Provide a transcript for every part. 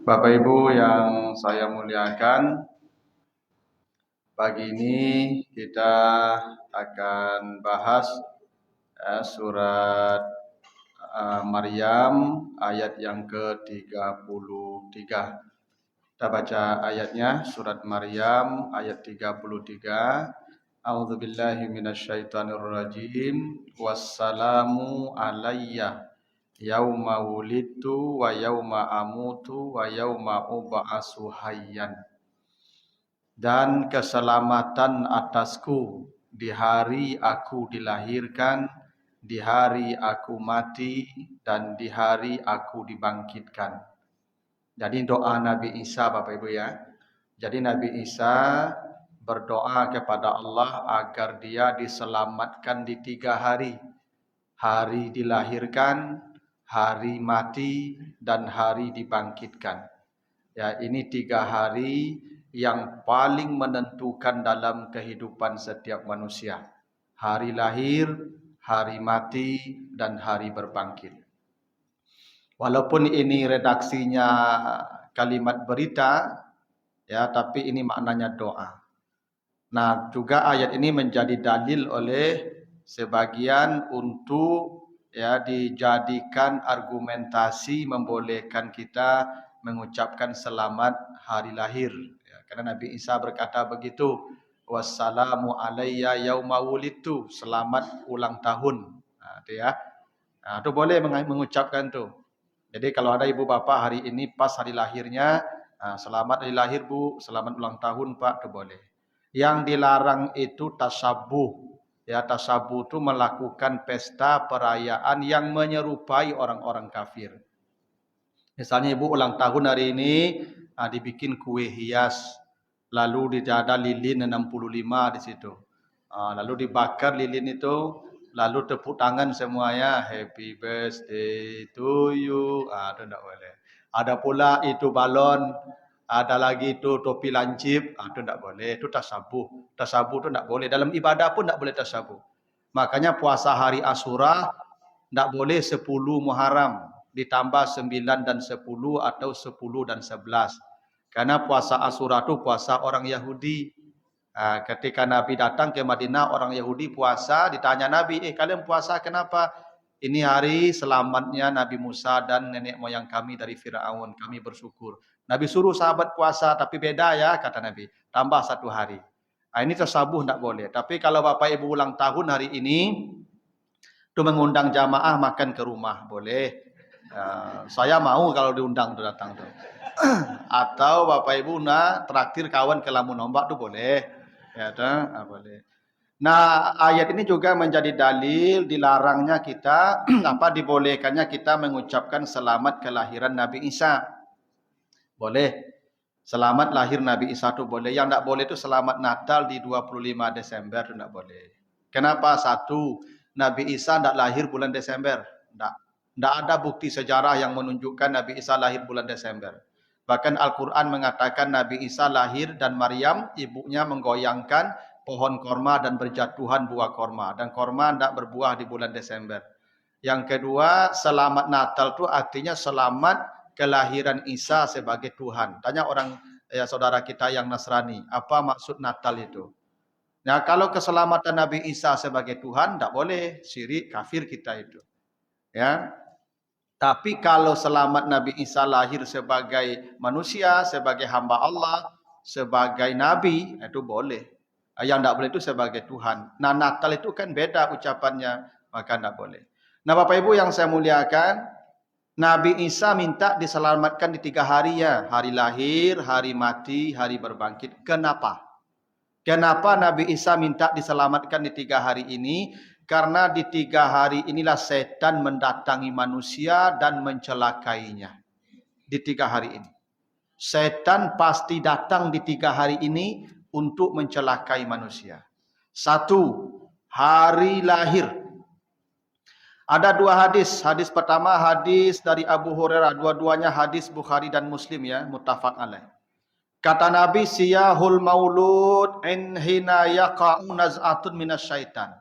Bapak Ibu yang saya muliakan, pagi ini kita akan bahas surat Maryam ayat yang ke-33. Kita baca ayatnya, surat Maryam ayat 33. A'udzubillahi minasyaitonirrajim. Wassalamu alayya yauma wulidtu wa yauma amutu wa yauma ub'atsu hayyan. Dan keselamatan atasku di hari aku dilahirkan, di hari aku mati, dan di hari aku dibangkitkan. Jadi doa Nabi Isa, Bapak Ibu ya. Jadi Nabi Isa berdoa kepada Allah agar dia diselamatkan di 3 hari. Hari dilahirkan, hari mati, dan hari dibangkitkan. Ya, ini 3 hari yang paling menentukan dalam kehidupan setiap manusia. Hari lahir, hari mati, dan hari berbangkit. Walaupun ini redaksinya kalimat berita, ya, tapi ini maknanya doa. Nah, juga ayat ini menjadi dalil oleh sebagian untuk ya dijadikan argumentasi membolehkan kita mengucapkan selamat hari lahir. Ya, karena Nabi Isa berkata begitu, wassalamu alayya yauma wulidtu, selamat ulang tahun. Nah, itu ya. Nah, itu boleh mengucapkan tuh. Jadi kalau ada ibu bapak hari ini pas hari lahirnya, selamat hari lahir Bu, selamat ulang tahun Pak, itu boleh. Yang dilarang itu tasabuh. Ya, tasabuh itu melakukan pesta perayaan yang menyerupai orang-orang kafir. Misalnya ibu ulang tahun hari ini, dibikin kue hias, lalu ada lilin 65 di situ. Lalu dibakar lilin itu, lalu tepuk tangan semuanya, happy birthday to you. Itu tidak boleh. Ada pula itu balon, ada lagi itu topi lancip, itu tidak boleh. Itu tasabuh. Tasabuh itu tidak boleh. Dalam ibadah pun tidak boleh tasabuh. Makanya puasa hari Asyura tidak boleh 10 Muharram, ditambah 9 dan 10 atau 10 dan 11. Karena puasa Asyura itu puasa orang Yahudi. Ketika Nabi datang ke Madinah, orang Yahudi puasa, ditanya Nabi, kalian puasa kenapa? Ini hari selamatnya Nabi Musa dan nenek moyang kami dari Fir'aun, kami bersyukur. Nabi suruh sahabat puasa, tapi beda ya, kata Nabi, tambah 1 hari. Ini tasabuh tidak boleh. Tapi kalau Bapak Ibu ulang tahun hari ini, itu mengundang jamaah makan ke rumah, boleh. Saya mau kalau diundang tuh datang tuh. Atau Bapak Ibu traktir kawan ke Lamun Ombak tuh boleh. Ya, boleh. Nah, ayat ini juga menjadi dalil dilarangnya kita dibolehkannya kita mengucapkan selamat kelahiran Nabi Isa. Boleh. Selamat lahir Nabi Isa itu boleh. Yang tidak boleh itu selamat Natal di 25 Desember itu tidak boleh. Kenapa? Satu, Nabi Isa tidak lahir bulan Desember. Tidak ada bukti sejarah yang menunjukkan Nabi Isa lahir bulan Desember. Bahkan Al-Quran mengatakan Nabi Isa lahir dan Maryam ibunya menggoyangkan pohon korma dan berjatuhan buah korma. Dan korma tidak berbuah di bulan Desember. Yang kedua, selamat Natal itu artinya selamat kelahiran Isa sebagai Tuhan. Tanya orang saudara kita yang Nasrani, apa maksud Natal itu? Nah, kalau keselamatan Nabi Isa sebagai Tuhan, tidak boleh, syirik, kafir kita itu. Ya. Tapi kalau selamat Nabi Isa lahir sebagai manusia, sebagai hamba Allah, sebagai Nabi, itu boleh. Yang tidak boleh itu sebagai Tuhan. Nah, Natal itu kan beda ucapannya, maka tidak boleh. Nah, Bapak Ibu yang saya muliakan, Nabi Isa minta diselamatkan di 3 hari ya. Hari lahir, hari mati, hari berbangkit. Kenapa? Kenapa Nabi Isa minta diselamatkan di 3 hari ini? Karena di 3 hari inilah setan mendatangi manusia dan mencelakainya. Di 3 hari ini. Setan pasti datang di 3 hari ini untuk mencelakai manusia. 1, hari lahir. Ada 2 hadis. Hadis pertama hadis dari Abu Hurairah. Dua-duanya hadis Bukhari dan Muslim ya. Muttafaq alaih. Kata Nabi, siyahul maulud in hina yaqa'u naz'atun minasyaitan.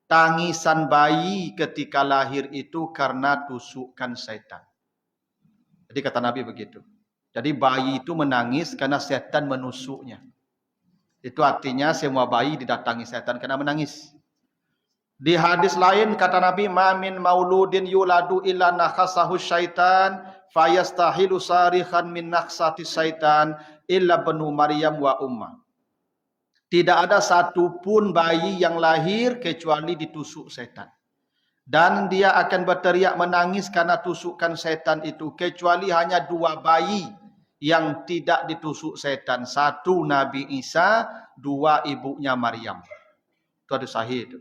Tangisan bayi ketika lahir itu karena tusukan syaitan. Jadi kata Nabi begitu. Jadi bayi itu menangis karena setan menusuknya. Itu artinya semua bayi didatangi setan karena menangis. Di hadis lain kata Nabi, "Ma min mauludin yuladu illa nakhasahu syaitan fayastahilu sarikhan min nakhsati syaitan illa banu Maryam wa umma." Tidak ada satupun bayi yang lahir kecuali ditusuk setan. Dan dia akan berteriak menangis karena tusukan setan itu. Kecuali hanya 2 bayi yang tidak ditusuk setan. 1 Nabi Isa, 2 ibunya Maryam. Itu ada sahih itu.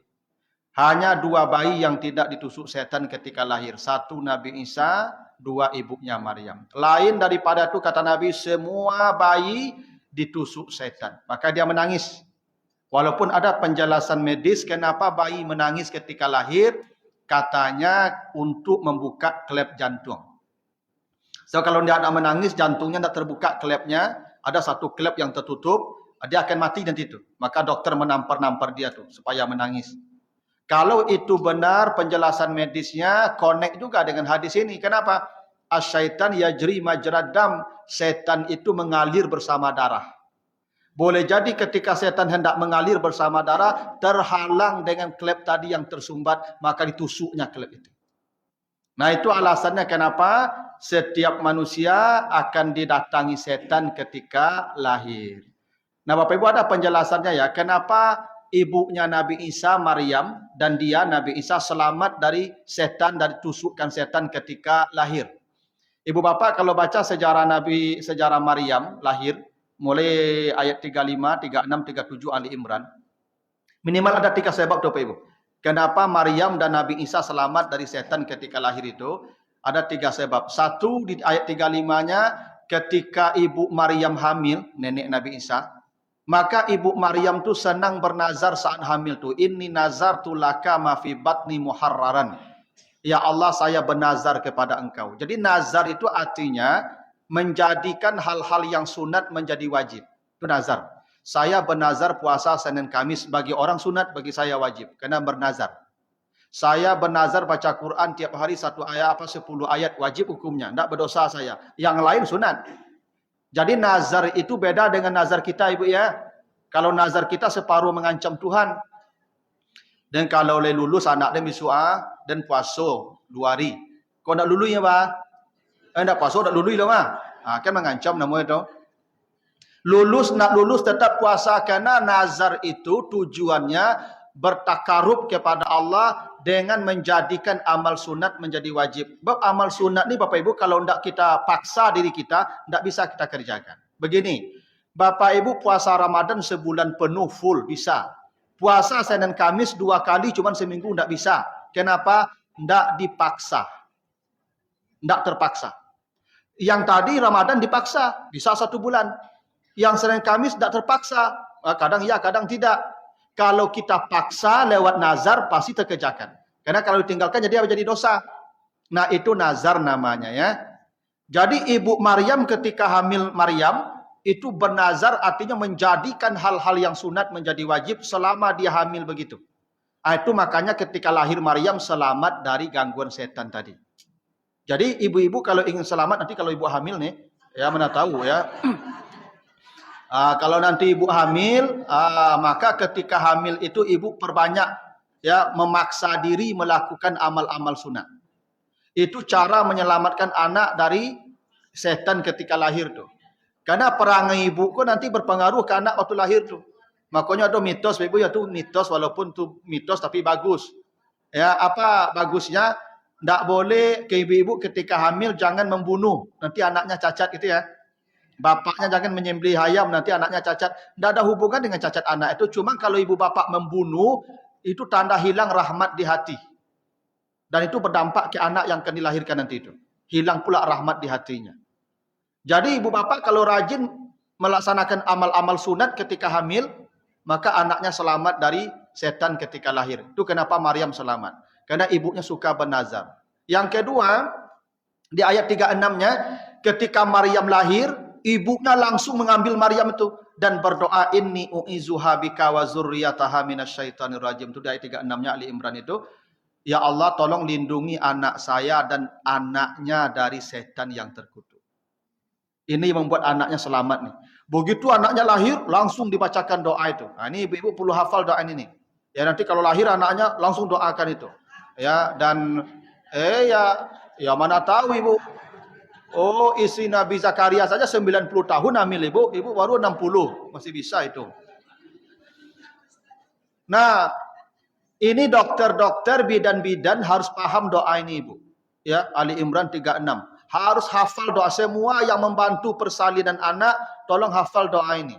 Hanya 2 bayi yang tidak ditusuk setan ketika lahir. 1 Nabi Isa, 2 ibunya Maryam. Lain daripada itu kata Nabi, semua bayi ditusuk setan. Maka dia menangis. Walaupun ada penjelasan medis kenapa bayi menangis ketika lahir. Katanya untuk membuka klep jantung. So kalau dia nak menangis, jantungnya tidak terbuka klepnya. Ada 1 klep yang tertutup. Dia akan mati nanti itu. Maka dokter menampar-nampar dia tuh supaya menangis. Kalau itu benar penjelasan medisnya, connect juga dengan hadis ini. Kenapa? Asyaitan yajri majrad dam. Setan itu mengalir bersama darah. Boleh jadi ketika setan hendak mengalir bersama darah, terhalang dengan klep tadi yang tersumbat, maka ditusuknya klep itu. Nah itu alasannya kenapa setiap manusia akan didatangi setan ketika lahir. Nah Bapak Ibu ada penjelasannya ya, kenapa ibunya Nabi Isa, Maryam, dan dia Nabi Isa selamat dari setan, dari tusukan setan ketika lahir. Ibu Bapak kalau baca sejarah Maryam lahir, mulai ayat 35, 36, 37 Ali Imran. Minimal ada 3 sebab Bapak Ibu. Kenapa Maryam dan Nabi Isa selamat dari setan ketika lahir itu? Ada 3 sebab. 1 di ayat 35-nya ketika ibu Maryam hamil, nenek Nabi Isa, maka ibu Maryam tu senang bernazar saat hamil tu. Inni nazartu laka ma fi batni muharraran. Ya Allah, saya bernazar kepada engkau. Jadi nazar itu artinya menjadikan hal-hal yang sunat menjadi wajib. Itu nazar. Saya bernazar puasa Senin Kamis, bagi orang sunat, bagi saya wajib. Karena bernazar. Saya bernazar baca Quran tiap hari 1 ayat 10 ayat, wajib hukumnya. Tidak berdosa saya. Yang lain sunat. Jadi nazar itu beda dengan nazar kita Ibu ya. Kalau nazar kita separuh mengancam Tuhan. Dan kalau lulus anak dia misua dan puasa 2 hari. Kau nak lulus ya Pak? Nak puasa tak lulus lah mah. Kan mengancam namanya itu. Nak lulus tetap puasa karena nazar itu tujuannya bertakarub kepada Allah dengan menjadikan amal sunat menjadi wajib. Sebab amal sunat ni Bapak Ibu kalau tidak kita paksa diri kita, tidak bisa kita kerjakan. Begini, Bapak Ibu puasa Ramadan sebulan penuh full bisa. Puasa Senin Kamis 2 kali cuma seminggu tidak bisa. Kenapa? Tidak dipaksa. Tidak terpaksa. Yang tadi Ramadan dipaksa, bisa 1 bulan. Yang Senin Kamis tidak terpaksa, kadang ya, kadang tidak. Kalau kita paksa lewat nazar, pasti terkerjakan. Karena kalau ditinggalkan jadi dosa. Nah itu nazar namanya ya. Jadi ibu Maryam ketika hamil Maryam, itu bernazar artinya menjadikan hal-hal yang sunat menjadi wajib selama dia hamil begitu. Itu makanya ketika lahir Maryam selamat dari gangguan setan tadi. Jadi ibu-ibu kalau ingin selamat nanti kalau ibu hamil nih, ya mana tahu ya. Kalau nanti ibu hamil, maka ketika hamil itu ibu perbanyak ya memaksa diri melakukan amal-amal sunat. Itu cara menyelamatkan anak dari setan ketika lahir tuh. Karena perangai ibu kok nanti berpengaruh ke anak waktu lahir tuh. Makanya ada mitos ibu ya tuh mitos walaupun tuh mitos tapi bagus. Ya apa bagusnya? Tidak boleh ke ibu-ibu ketika hamil jangan membunuh. Nanti anaknya cacat gitu ya. Bapaknya jangan menyembelih ayam nanti anaknya cacat. Tidak ada hubungan dengan cacat anak itu. Cuma kalau ibu bapak membunuh itu tanda hilang rahmat di hati. Dan itu berdampak ke anak yang akan dilahirkan nanti itu. Hilang pula rahmat di hatinya. Jadi ibu bapak kalau rajin melaksanakan amal-amal sunat ketika hamil, maka anaknya selamat dari setan ketika lahir. Itu kenapa Maryam selamat. Karena ibunya suka bernazar. Yang kedua, di ayat 36-nya, ketika Maryam lahir, ibunya langsung mengambil Maryam itu dan berdoa inni u'izuha bika wa zurriyataha minasyaitonir rajim. Itu di ayat 36-nya Ali Imran itu. Ya Allah, tolong lindungi anak saya dan anaknya dari setan yang terkutuk. Ini membuat anaknya selamat nih. Begitu anaknya lahir, langsung dibacakan doa itu. Nah, ini ibu-ibu perlu hafal doa ini nih. Ya nanti kalau lahir anaknya langsung doakan itu. Ya dan ya mana tahu ibu. Oh, istri Nabi Zakaria saja 90 tahun hamil ibu baru 60, masih bisa itu. Nah, ini dokter-dokter bidan-bidan harus paham doa ini ibu. Ya, Ali Imran 36. Harus hafal doa, semua yang membantu persalinan anak, tolong hafal doa ini.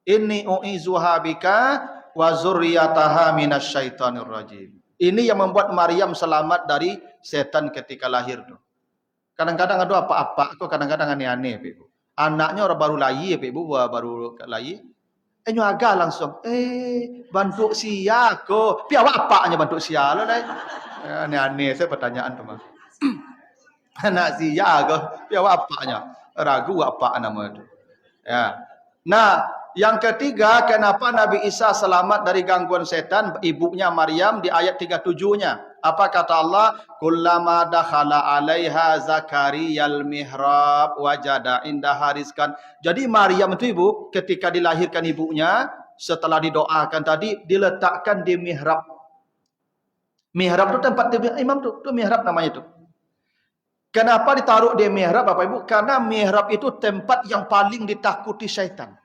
Inni u'izuha bika wa zurriyataha minasyaitonir rajim. Ini yang membuat Maryam selamat dari setan ketika lahir tuh. Kadang-kadang ada apa-apa, kok kadang-kadang aneh-aneh, Ibu. Anaknya orang baru lahir, Ibu, baru lahir. Nyaga langsung, bantu sia ko. Piawak apanya bantu sia lo, aneh-aneh saya pertanyaan teman. Anak sia ko, piawak apanya? Ragu apa nama itu. Ya. Nah, yang ketiga, kenapa Nabi Isa selamat dari gangguan setan? Ibunya Maryam di ayat 37-nya. Apa kata Allah? Kullama dakhala 'alaiha Zakariyal mihrab wajada indaha rizqan. Jadi Maryam itu ibu, ketika dilahirkan ibunya, setelah didoakan tadi, diletakkan di mihrab. Mihrab itu tempat imam tuh, itu mihrab namanya itu. Kenapa ditaruh di mihrab Bapak Ibu? Karena mihrab itu tempat yang paling ditakuti syaitan.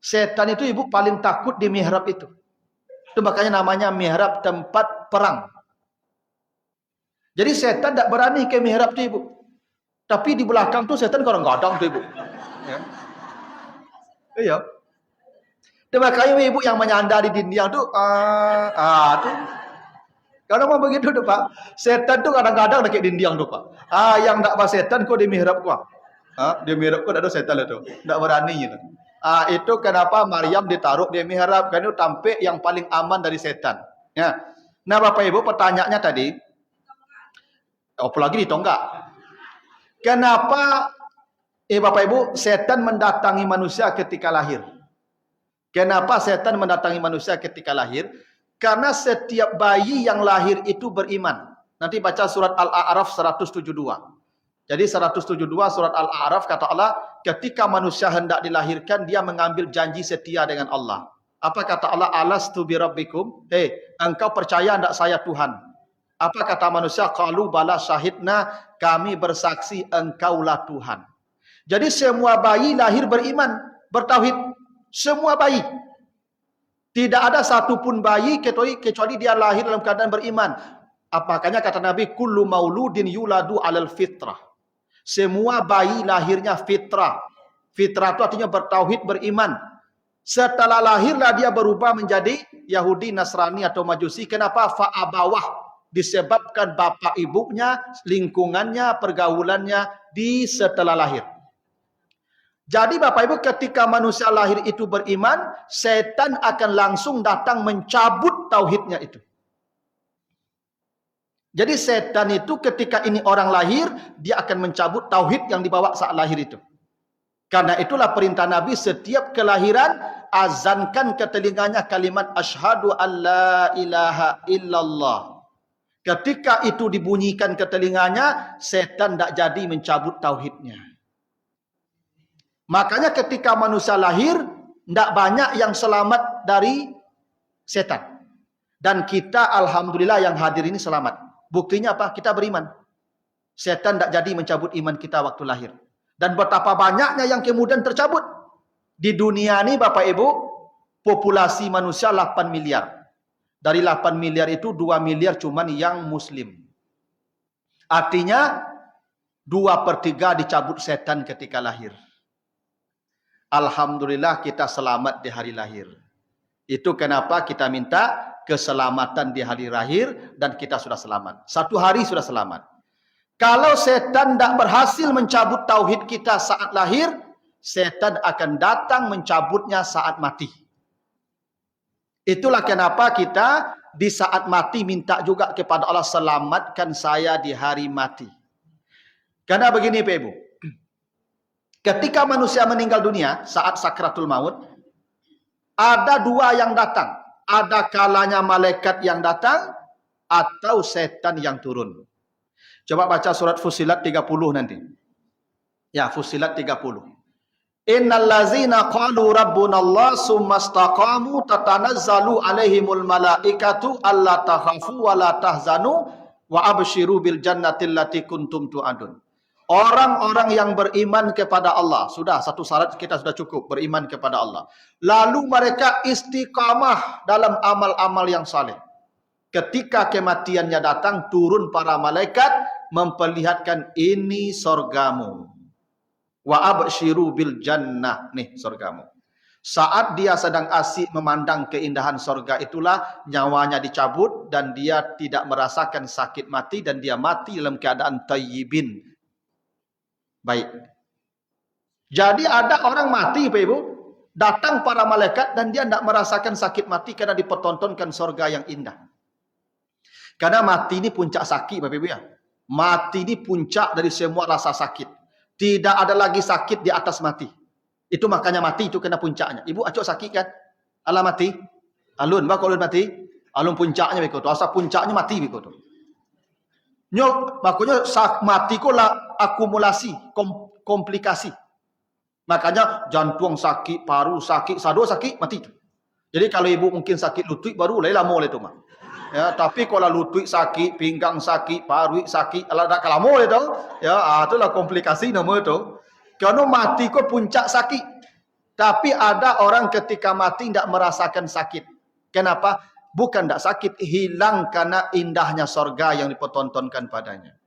Setan itu ibu paling takut di mihrab itu. Itu makanya namanya mihrab, tempat perang. Jadi setan tidak berani ke mihrab itu ibu. Tapi di belakang tuh setan kadang-kadang tuh ibu. Ya. Iya. Dan makanya ibu yang menyandar di dinding tuh, tuh. Kalau mau begitu tuh Pak. Setan tuh kadang-kadang dekat dinding tuh Pak. Yang tidak pas setan kok di mihrab kok. Di mihrab kok ada setan itu. Tidak berani gitu. Itu kenapa Maryam ditaruh di mihrab, karena itu tampil yang paling aman dari setan. Ya. Nah Bapak Ibu pertanyaannya tadi, apalagi di tonggak. Kenapa Bapak Ibu setan mendatangi manusia ketika lahir? Kenapa setan mendatangi manusia ketika lahir? Karena setiap bayi yang lahir itu beriman. Nanti baca surat Al-A'raf 172. Jadi 172 surat Al-A'raf kata Allah, ketika manusia hendak dilahirkan, dia mengambil janji setia dengan Allah. Apa kata Allah? Alastu birabbikum? Engkau percaya enggak saya Tuhan? Apa kata manusia? Qalu bala syahidna, kami bersaksi engkaulah Tuhan. Jadi semua bayi lahir beriman, bertauhid. Semua bayi. Tidak ada satupun bayi kecuali dia lahir dalam keadaan beriman. Apakahnya kata Nabi, kullu mauludin yuladu alal fitrah. Semua bayi lahirnya fitrah. Fitrah itu artinya bertauhid, beriman. Setelah lahirlah dia berubah menjadi Yahudi, Nasrani atau Majusi. Kenapa? Fa'abawah. Disebabkan bapak ibunya, lingkungannya, pergaulannya di setelah lahir. Jadi Bapak Ibu ketika manusia lahir itu beriman, setan akan langsung datang mencabut tauhidnya itu. Jadi setan itu ketika ini orang lahir, dia akan mencabut tauhid yang dibawa saat lahir itu. Karena itulah perintah Nabi setiap kelahiran, azankan ke telinganya kalimat asyhadu alla ilaha illallah. Ketika itu dibunyikan ke telinganya, setan tidak jadi mencabut tauhidnya. Makanya ketika manusia lahir, tidak banyak yang selamat dari setan. Dan kita alhamdulillah yang hadir ini selamat. Buktinya apa? Kita beriman. Setan tidak jadi mencabut iman kita waktu lahir. Dan betapa banyaknya yang kemudian tercabut. Di dunia ini Bapak Ibu, populasi manusia 8 miliar. Dari 8 miliar itu 2 miliar cuman yang muslim. Artinya 2/3 dicabut setan ketika lahir. Alhamdulillah kita selamat di hari lahir. Itu kenapa kita minta keselamatan di hari lahir dan kita sudah selamat. 1 hari sudah selamat. Kalau setan tidak berhasil mencabut tauhid kita saat lahir, setan akan datang mencabutnya saat mati. Itulah kenapa kita di saat mati minta juga kepada Allah, selamatkan saya di hari mati. Karena begini Pak Ibu. Ketika manusia meninggal dunia saat sakratul maut, ada 2 yang datang. Ada kalanya malaikat yang datang atau setan yang turun. Coba baca surat Fussilat 30 nanti. Ya, Fussilat 30. Innal ladzina qalu rabbunallah tsumastaqamu tatanazzalu alaihimul malaikatu alla takhafu wa la tahzanu wa absyiru bil jannati allati kuntum tu'adun. Orang-orang yang beriman kepada Allah, sudah satu syarat kita sudah cukup, beriman kepada Allah. Lalu mereka istiqamah dalam amal-amal yang saleh. Ketika kematiannya datang, turun para malaikat memperlihatkan ini sorgamu. Wa absyiru bil jannah, nih sorgamu. Saat dia sedang asik memandang keindahan sorga itulah nyawanya dicabut dan dia tidak merasakan sakit mati dan dia mati dalam keadaan tayyibin. Baik. Jadi ada orang mati, Pak Ibu, datang para malaikat dan dia tidak merasakan sakit mati karena dipertontonkan sorga yang indah. Karena mati ini puncak sakit, Bapak Ibu ya. Mati ini puncak dari semua rasa sakit. Tidak ada lagi sakit di atas mati. Itu makanya mati itu kena puncaknya. Ibu acok sakit kan? Alah mati. Alun, bak alun mati. Alun puncaknya begitu. Asal puncaknya mati begitu. Nyok, makanya mati kok lah akumulasi, komplikasi. Makanya jantung sakit, paru sakit, sado sakit, mati itu. Jadi kalau ibu mungkin sakit lutut baru lah lama itu mah. Ya, tapi kalau lutut sakit, pinggang sakit, paru sakit, ala dak kalamo itu, ya, itulah komplikasi nama itu. Karena mati kok puncak sakit. Tapi ada orang ketika mati tidak merasakan sakit. Kenapa? Bukan tidak sakit, hilang karena indahnya sorga yang dipertontonkan padanya.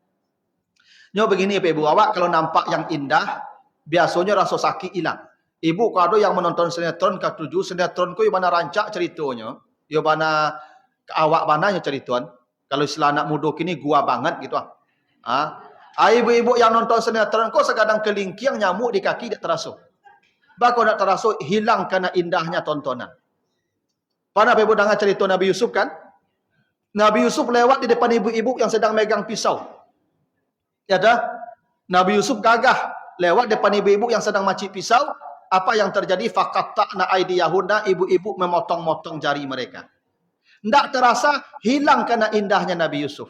Nyo begini Pak Ibu, awak kalau nampak yang indah, biasanya rasa sakit hilang. Ibu kalau yang menonton sinetron ke-7, sinetron ku yang mana rancak ceritanya, yang mana awak bananya cerituan. Kalau istilah anak muda kini gua banget gitu ah. Ibu-ibu yang nonton sinetron kok sekadang kelingking nyamuk di kaki tidak terasa. Bahkan tidak terasa hilang karena indahnya tontonan. Pernah ibu dengar cerita Nabi Yusuf kan? Nabi Yusuf lewat di depan ibu-ibu yang sedang megang pisau. Ya dah. Nabi Yusuf gagah lewat depan ibu-ibu yang sedang macik pisau. Apa yang terjadi? Faqatta'na aydiyahunna, ibu-ibu memotong-motong jari mereka. Tidak terasa hilang karena indahnya Nabi Yusuf.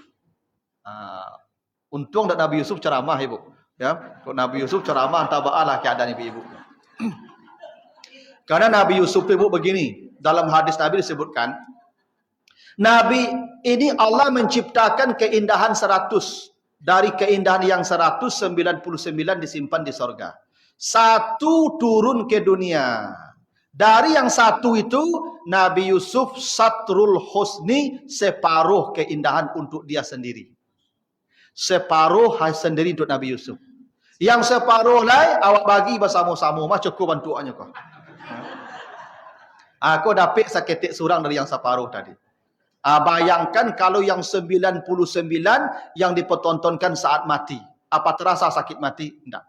Untung tak Nabi Yusuf ceramah ibu. Ya, kalau Nabi Yusuf ceramah tabaalah keadaan ibu-ibu. Karena Nabi Yusuf ibu begini, dalam hadis Nabi disebutkan, Nabi ini Allah menciptakan keindahan 100. Dari keindahan yang 199 disimpan di sorga. 1 turun ke dunia. Dari yang 1 itu, Nabi Yusuf satrul husni, separuh keindahan untuk dia sendiri. Separuh sendiri untuk Nabi Yusuf. Yang separuh lain, awak bagi bersama-sama, mah cukup bantuannya kau. Aku dapat seketik surang dari yang separuh tadi. Bayangkan kalau yang 99 yang dipertontonkan saat mati. Apa terasa sakit mati? Tidak.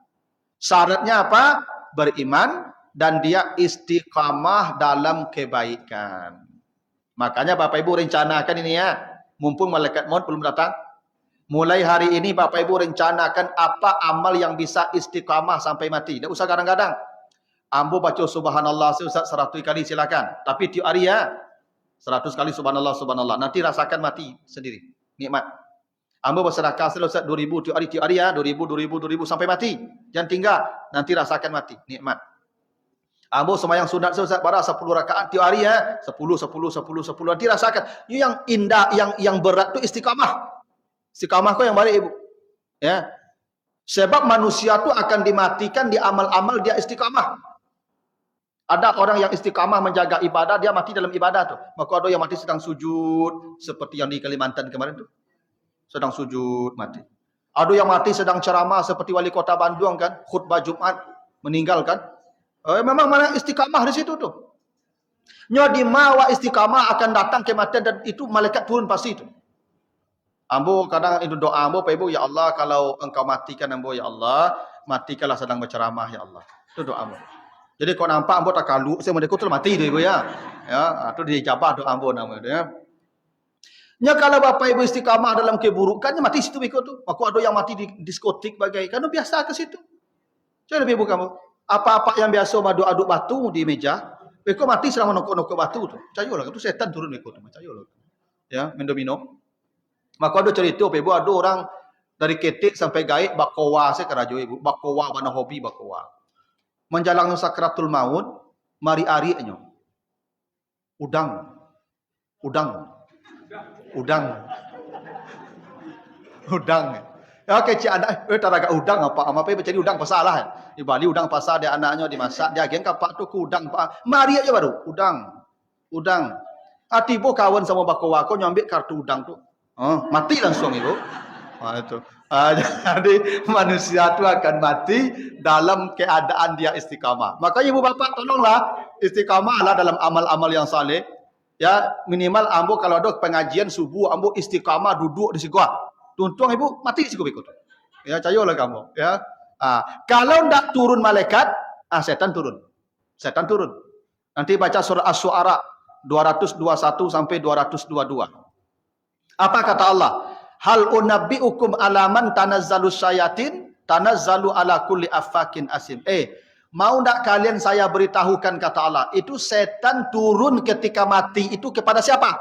Syaratnya apa? Beriman. Dan dia istiqamah dalam kebaikan. Makanya Bapak Ibu rencanakan ini ya. Mumpung malaikat maut belum datang. Mulai hari ini Bapak Ibu rencanakan apa amal yang bisa istiqamah sampai mati. Tidak usah kadang-kadang. Ambo baca subhanallah Ustaz 100 kali silakan. Tapi tiap hari ya. 100 kali subhanallah subhanallah. Nanti rasakan mati sendiri. Nikmat. Ambo bersedekah Ustaz 2000 tiap hari ya. 2000 sampai mati. Jangan tinggal. Nanti rasakan mati. Nikmat. Ambo sembahyang sunat Ustaz pada 10 rakaat tiap hari ya. 10. Nanti rasakan. Ini yang indah, yang berat tu istiqamah. Istiqamah kau yang balik ibu. Ya. Sebab manusia tu akan dimatikan di amal-amal dia istiqamah. Ada orang yang istiqamah menjaga ibadah, dia mati dalam ibadah tu. Maka ada yang mati sedang sujud seperti yang di Kalimantan kemarin tu. Sedang sujud mati. Ada yang mati sedang ceramah seperti wali kota Bandung kan, khutbah Jumat meninggal kan. Memang mana istiqamah di situ tu. Nyodi mawa istiqamah akan datang kematian dan itu malaikat turun pasti itu. Ambo kadang itu doa ambo Pak Ibu, ya Allah kalau engkau matikan ambo ya Allah, matikanlah sedang berceramah ya Allah. Itu doa ambo. Jadi kau nampak ambo tak kalu, saya mendekat tu mati tu Ibu ya. Ya, itu dijabah doa ambo namanya ya. Nya kalau Bapak Ibu istiqamah dalam keburukannya mati situ ikut tu. Maka ada yang mati di diskotik bagai karena biasa ke situ. Coba Ibu kamu. Apa-apa yang biasa aduk-aduk batu di meja, beko mati selama nokok-nokok batu tu. Percayalah itu setan turun beko tu, percayalah. Ya, minum. Maka ada cerita ibu ada orang Dari ketik sampai gaib bakowa saya kerajo ibu. Bakowa mana hobi bakowa. Menjalang sakratul maut, mari arinya. Udang. Udang. Ya kecil anak, taraga udang apa jadi udang pasalah. Di Bali udang pasar dia anaknya dimasak, dia geng kapak tu ku udang pak. Mari aja baru udang. Atibo kawan sama bakowa ko nyambil kartu udang tu. Mati langsung ibu. Itu. Jadi manusia itu akan mati dalam keadaan dia istiqamah. Makanya ibu bapak tolonglah istiqamahlah dalam amal-amal yang saleh. Ya minimal ambo kalau ada pengajian subuh ambo istiqamah duduk di situ. Tuntung ibu mati di situ ikut. Ya cayolah kamu. Ya. Kalau ndak turun malaikat, setan turun. Nanti baca surah Asy-Syu'ara 221 sampai 222. Apa kata Allah? Hal unabbiukum alaman tanazzalu syayatin tanazzalu ala kulli affakin asim. Mau ndak kalian saya beritahukan kata Allah, itu setan turun ketika mati itu kepada siapa?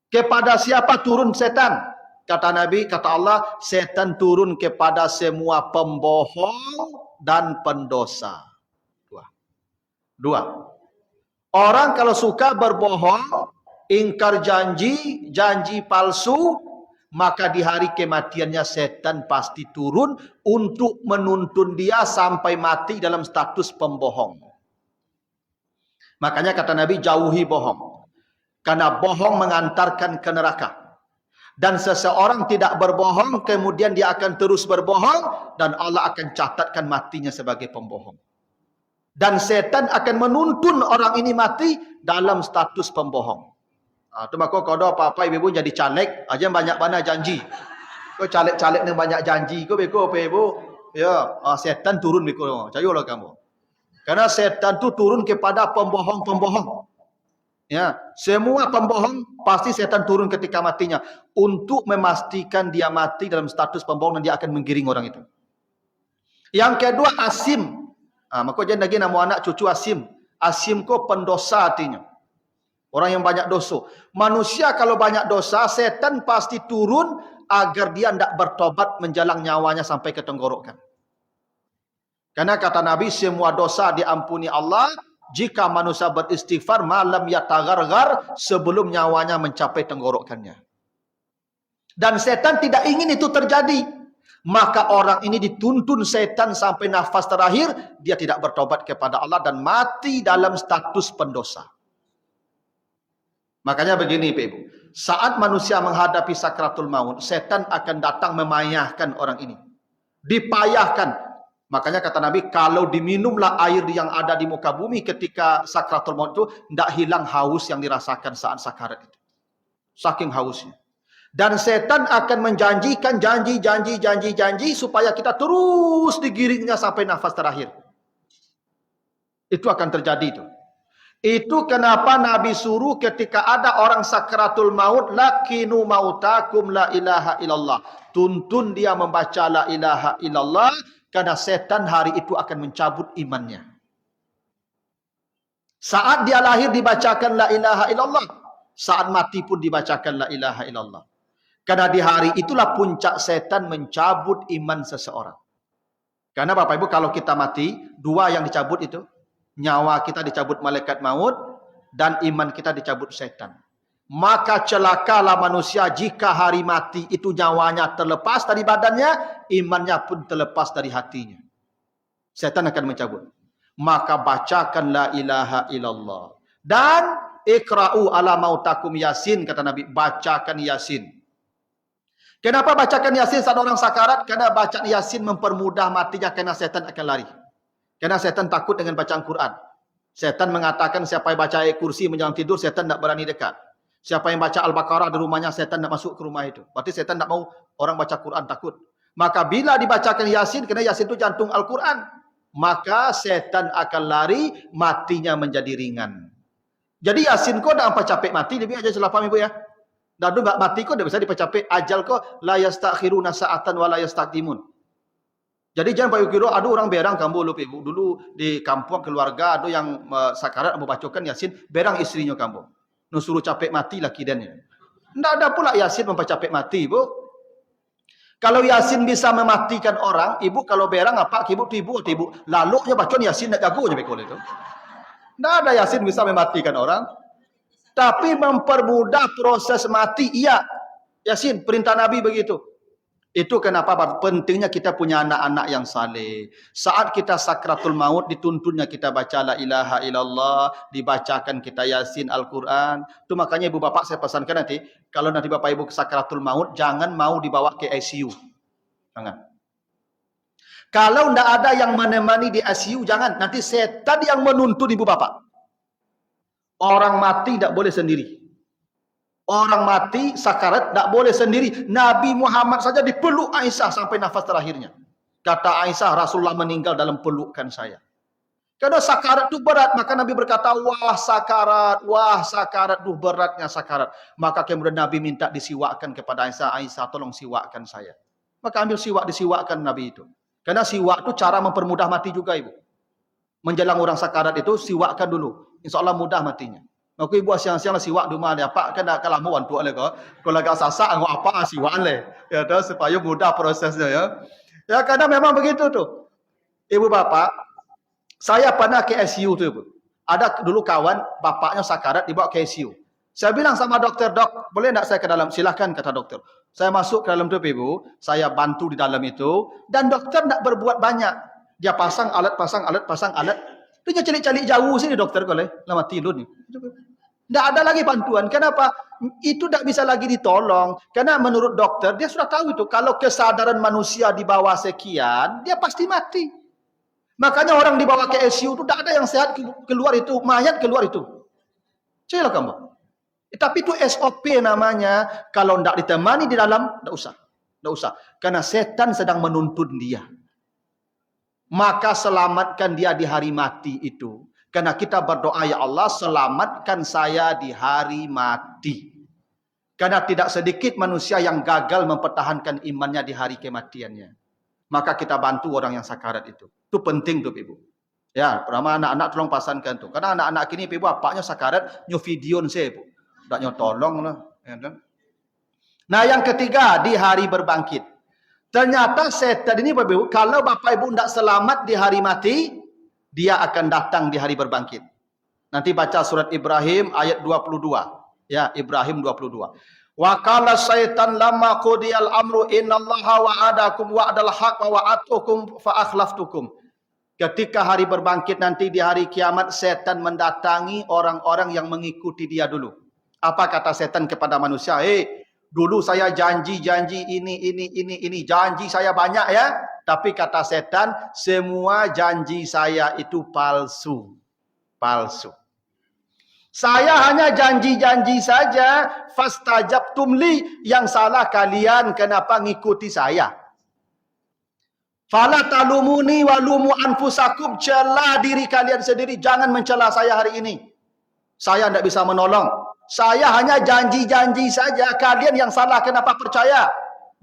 Kepada siapa turun setan? Kata Nabi, kata Allah, setan turun kepada semua pembohong dan pendosa. Dua. Orang kalau suka berbohong, ingkar janji, janji palsu, maka di hari kematiannya setan pasti turun untuk menuntun dia sampai mati dalam status pembohong. Makanya kata Nabi, jauhi bohong. Karena bohong mengantarkan ke neraka. Dan seseorang tidak berbohong, kemudian dia akan terus berbohong, dan Allah akan catatkan matinya sebagai pembohong. Dan setan akan menuntun orang ini mati dalam status pembohong. Itu maka kalau apa-apa ibu jadi caleg, aja banyak mana janji. Kau caleg-caleg yang banyak janji, kau beko apa ibu? Ya, setan turun beko. Cayolah kamu. Karena setan tu turun kepada pembohong-pembohong. Ya, semua pembohong pasti setan turun ketika matinya untuk memastikan dia mati dalam status pembohong dan dia akan menggiring orang itu. Yang kedua asim. Maka jangan lagi nama anak cucu asim. Asim ko pendosa artinya. Orang yang banyak dosa. Manusia kalau banyak dosa, setan pasti turun agar dia tidak bertobat menjalang nyawanya sampai ke tenggorokan. Karena kata Nabi, semua dosa diampuni Allah jika manusia beristighfar malam yatagargar sebelum nyawanya mencapai tenggorokannya. Dan setan tidak ingin itu terjadi. Maka orang ini dituntun setan sampai nafas terakhir, dia tidak bertobat kepada Allah dan mati dalam status pendosa. Makanya begini Ibu, saat manusia menghadapi sakratul maut, setan akan datang memayahkan orang ini. Dipayahkan. Makanya kata Nabi, kalau diminumlah air yang ada di muka bumi ketika sakratul maut itu, tidak hilang haus yang dirasakan saat sakarat itu. Saking hausnya. Dan setan akan menjanjikan janji supaya kita terus digiringnya sampai nafas terakhir. Itu akan terjadi itu. Itu kenapa Nabi suruh ketika ada orang sakratul maut, lakinu mautakum la ilaha illallah. Tuntun dia membaca la ilaha illallah, karena setan hari itu akan mencabut imannya. Saat dia lahir dibacakan la ilaha illallah. Saat mati pun dibacakan la ilaha illallah. Karena di hari itulah puncak setan mencabut iman seseorang. Karena Bapak Ibu kalau kita mati, dua yang dicabut itu. Nyawa kita dicabut malaikat maut dan iman kita dicabut setan. Maka celakalah manusia jika hari mati itu nyawanya terlepas dari badannya, imannya pun terlepas dari hatinya. Setan akan mencabut. Maka bacakan la ilaha illallah. Dan ikra'u ala mautakum yasin, kata Nabi, bacakan yasin. Kenapa bacakan yasin saat orang sakarat? Karena bacaan yasin mempermudah matinya, karena setan akan lari. Karena setan takut dengan bacaan Quran. Setan mengatakan siapa yang baca ayat kursi menjelang tidur, setan tidak berani dekat. Siapa yang baca Al-Baqarah di rumahnya, setan tidak masuk ke rumah itu. Berarti setan tidak mau orang baca Quran, takut. Maka bila dibacakan yasin, karena yasin itu jantung Al-Quran, maka setan akan lari, matinya menjadi ringan. Jadi yasin kau tidak apa capek mati, lebih aja salah paham ibu ya. Dan enggak mati kau tidak bisa dipecapek. Ajal kau la yastakhiruna sa'atan wa la yastaqdimun. Jadi jangan pakai kira ada orang berang kamu lupa ibu. Dulu di kampung keluarga ada yang sakarat mau bacakan yasin, berang istrinya kamu. Nusuruh capek mati laki dan. Tidak ada pula yasin mempercapek mati ibu. Kalau Yasin bisa mematikan orang, ibu kalau berang apa ibu tibu. Lalu je baca Yasin nak jago je bekol itu. Tidak ada Yasin bisa mematikan orang. Tapi mempermudah proses mati, iya. Yasin, perintah Nabi begitu. Itu kenapa pentingnya kita punya anak-anak yang saleh. Saat kita sakratul maut, dituntunnya kita baca la ilaha illallah, dibacakan kita Yasin Al-Quran. Itu makanya ibu bapak saya pesankan nanti, kalau nanti bapak ibu sakratul maut, jangan mau dibawa ke ICU. Jangan. Kalau tidak ada yang menemani di ICU, jangan. Nanti setan yang menuntun ibu bapak. Orang mati tidak boleh sendiri. Orang mati, sakarat, tak boleh sendiri. Nabi Muhammad saja dipeluk Aisyah sampai nafas terakhirnya. Kata Aisyah, Rasulullah meninggal dalam pelukan saya. Karena sakarat itu berat. Maka Nabi berkata, wah sakarat, beratnya sakarat. Maka kemudian Nabi minta disiwakkan kepada Aisyah. Aisyah, tolong siwakkan saya. Maka ambil siwak, disiwakkan Nabi itu. Karena siwak itu cara mempermudah mati juga, ibu. Menjelang orang sakarat itu, siwakkan dulu. Insya Allah mudah matinya. Maka ibu siang-siang lah siwak di rumah dia. Pak kan nak kalau mau wantu le ko. Kalau agak sasak ngau apa siwak le. Ya dah supaya mudah prosesnya ya. Ya karena memang begitu tuh. Ibu bapak, saya pernah ke ICU tuh ibu. Ada dulu kawan bapaknya sakarat dibawa ke ICU. Saya bilang sama dokter, dok, boleh enggak saya ke dalam? Silakan kata dokter. Saya masuk ke dalam tuh ibu, saya bantu di dalam itu dan dokter enggak berbuat banyak. Dia pasang alat. Dia calik-calik jauh sini dokter kalau lama tidur ni. Tidak ada lagi bantuan. Kenapa? Itu tidak bisa lagi ditolong. Karena menurut dokter, dia sudah tahu itu. Kalau kesadaran manusia di bawah sekian, dia pasti mati. Makanya orang dibawa ke ICU itu tidak ada yang sehat keluar itu. Mayat keluar itu. Cila kamu. Tapi itu SOP namanya. Kalau tidak ditemani di dalam, tidak usah. Tidak usah. Karena setan sedang menuntun dia. Maka selamatkan dia di hari mati itu. Karena kita berdoa, ya Allah selamatkan saya di hari mati. Karena tidak sedikit manusia yang gagal mempertahankan imannya di hari kematiannya. Maka kita bantu orang yang sakarat itu. Itu penting tuh ibu. Ya, pertama anak-anak tolong pasangkan tuh. Karena anak-anak ini ibu apanya sakarat, nyu video saya ibu. Tak nyu tolong lah. Ya, kan? Nah yang ketiga, di hari berbangkit. Ternyata setan ini ibu, kalau bapak ibu tidak selamat di hari mati, dia akan datang di hari berbangkit. Nanti baca surat Ibrahim ayat 22. Ya, Ibrahim 22. Wa qala syaitan lamma qudiyal amru innallaha wa'adakum wa'dal haqq wa wa'atukum fa akhlaftukum. Ketika hari berbangkit nanti di hari kiamat, setan mendatangi orang-orang yang mengikuti dia dulu. Apa kata setan kepada manusia? Dulu saya janji ini janji saya banyak ya. Tapi kata setan, semua janji saya itu palsu. Palsu. Saya hanya janji-janji saja. Fastajabtum li. Yang salah kalian kenapa ngikuti saya. Fala talumuni walumu anfusakum. Celah diri kalian sendiri. Jangan mencela saya hari ini. Saya tidak bisa menolong. Saya hanya janji-janji saja. Kalian yang salah kenapa percaya.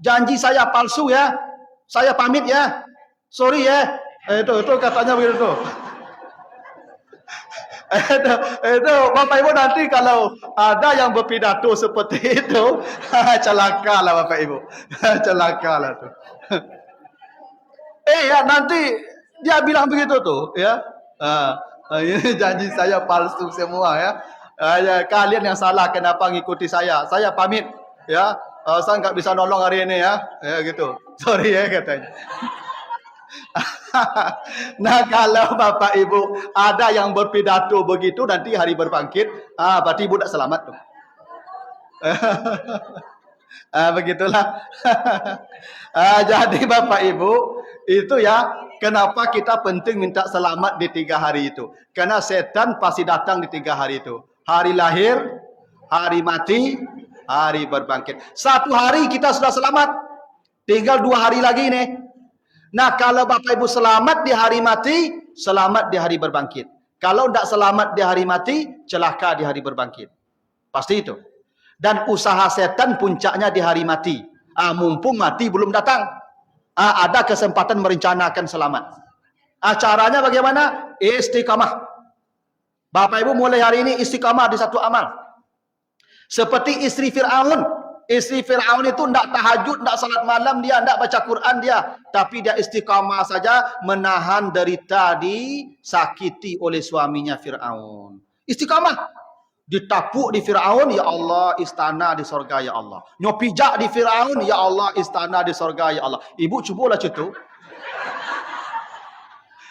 Janji saya palsu ya. Saya pamit ya. Sorry ya. Itu katanya begitu. Itu Bapak Ibu nanti kalau ada yang berpidato seperti itu, celakalah Bapak Ibu. Celakalah tuh. Ya nanti dia bilang begitu tuh ya. Ini janji saya palsu semua ya. Kalian yang salah kenapa ngikuti saya. Saya pamit ya. Saya nggak bisa nolong hari ini ya. Ya gitu. Sorry ya katanya. Nah kalau Bapak Ibu ada yang berpidato begitu nanti hari berbangkit, berarti Ibu tidak selamat tuh. Begitulah. Jadi Bapak Ibu itu ya kenapa kita penting minta selamat di 3 hari itu. Karena setan pasti datang di 3 hari itu. Hari lahir, hari mati, hari berbangkit. 1 hari kita sudah selamat. Tinggal 2 hari lagi nih. Nah kalau Bapak Ibu selamat di hari mati, selamat di hari berbangkit. Kalau tidak selamat di hari mati, celaka di hari berbangkit. Pasti itu. Dan usaha setan puncaknya di hari mati. Mumpung mati belum datang. Ada kesempatan merencanakan selamat. Caranya bagaimana? Istiqamah. Bapak Ibu mulai hari ini istiqamah di satu amal. Seperti istri Fir'aun. Isteri Fir'aun itu tidak tahajud, tidak salat malam dia, tidak baca Quran dia. Tapi dia istiqamah saja menahan derita disakiti oleh suaminya Fir'aun. Istiqamah. Ditapuk di Fir'aun, ya Allah, istana di sorga, ya Allah. Nyopijak di Fir'aun, ya Allah, istana di sorga, ya Allah. Ibu cubalah contoh.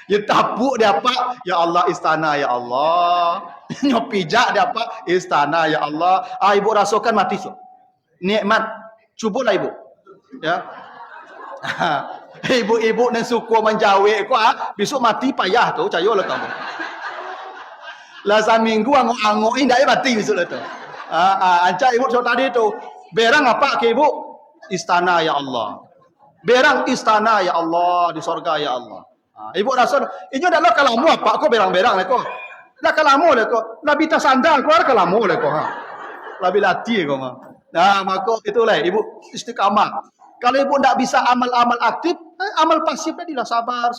Ya tapuk dia apa? Ya Allah, istana, ya Allah. Nyopijak dia apa? Istana, ya Allah. Ibu rasakan mati so. Nikmat. Cubalah ibu. Ya. Ibu-ibu dan suku menjawab ko besok mati payah tu, cayolah kamu. Lah seminggu angok-angok ini dah mati besok lah tu. Ancak ibu so tadi tu, berang apa ke ibu? Istana ya Allah. Berang istana ya Allah di sorga ya Allah. Ibu rasa ini adalah kalamu apa? Kau berang-berang lah kau. Dah kalamu lah kau. Nabi tas sandal keluar kalamu lah kau. Lebih latih kau mah. Nah, maka itulah ibu istiqamah. Kalau ibu tidak bisa amal-amal aktif, amal pasif tadilah sabar.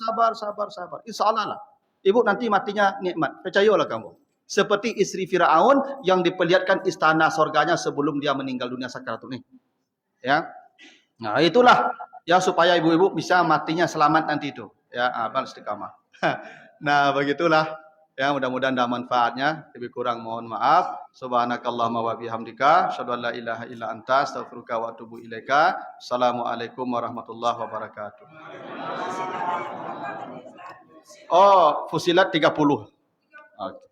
Insyaallah lah. Ibu nanti matinya nikmat. Percayalah kamu. Seperti istri Firaun yang diperlihatkan istana sorganya sebelum dia meninggal dunia sakaratul ini. Ya. Nah, itulah ya supaya ibu-ibu bisa matinya selamat nanti itu. Ya, amal istiqamah. Nah, begitulah. Ya, mudah-mudahan ada manfaatnya. Lebih kurang mohon maaf. Subhanakallahumma wa bihamdika asyhadu an la ilaha illa anta astaghfiruka wa atubu ilaika. Assalamualaikum warahmatullahi wabarakatuh. Oh, Fusilat 30. Okay.